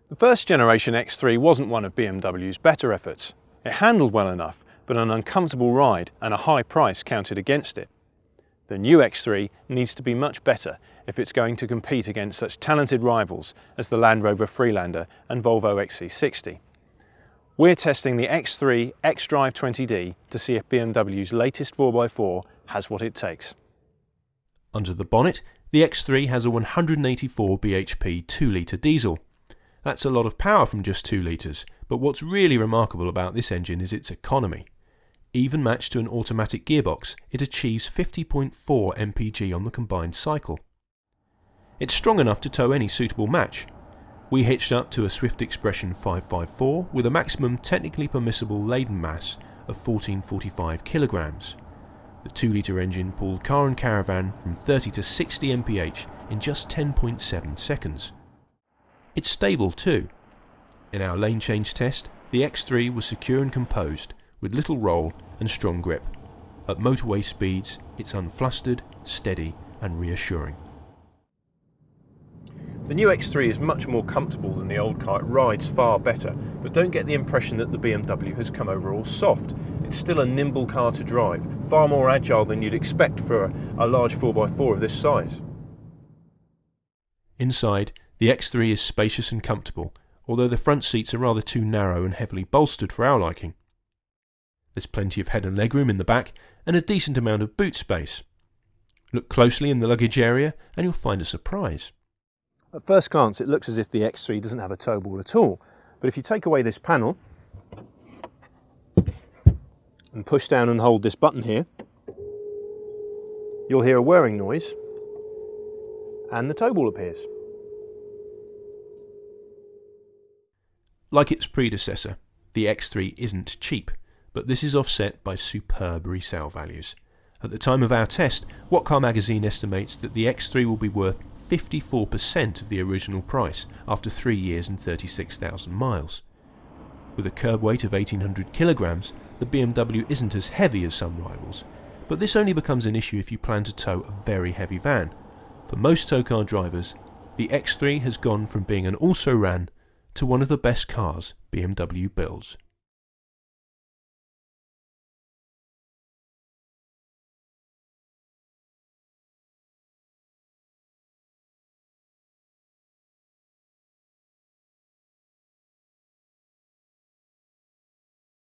The first generation X3 wasn't one of BMW's better efforts. It handled well enough, but an uncomfortable ride and a high price counted against it. The new X3 needs to be much better if it's going to compete against such talented rivals as the Land Rover Freelander and Volvo XC60. We're testing the X3 xDrive 20D to see if BMW's latest 4x4 has what it takes. Under the bonnet, the X3 has a 184 bhp 2-litre diesel. That's a lot of power from just 2 litres, but what's really remarkable about this engine is its economy. Even matched to an automatic gearbox, it achieves 50.4 mpg on the combined cycle. It's strong enough to tow any suitable match. We hitched up to a Swift Expression 554 with a maximum technically permissible laden mass of 1445 kilograms. The 2-litre engine pulled car and caravan from 30 to 60 mph in just 10.7 seconds. It's stable too. In our lane change test, the X3 was secure and composed, with little roll and strong grip. At motorway speeds, it's unflustered, steady and reassuring. The new X3 is much more comfortable than the old car. It rides far better, but don't get the impression that the BMW has come over all soft. It's still a nimble car to drive, far more agile than you'd expect for a large 4x4 of this size. Inside, the X3 is spacious and comfortable, although the front seats are rather too narrow and heavily bolstered for our liking. There's plenty of head and legroom in the back and a decent amount of boot space. Look closely in the luggage area and you'll find a surprise. At first glance it looks as if the X3 doesn't have a tow ball at all, but if you take away this panel and push down and hold this button here, you'll hear a whirring noise and the tow ball appears. Like its predecessor, the X3 isn't cheap, but this is offset by superb resale values. At the time of our test, What Car magazine estimates that the X3 will be worth 54% of the original price after 3 years and 36,000 miles. With a curb weight of 1800 kilograms, the BMW isn't as heavy as some rivals, but this only becomes an issue if you plan to tow a very heavy van. For most tow car drivers, the X3 has gone from being an also-ran to one of the best cars BMW builds.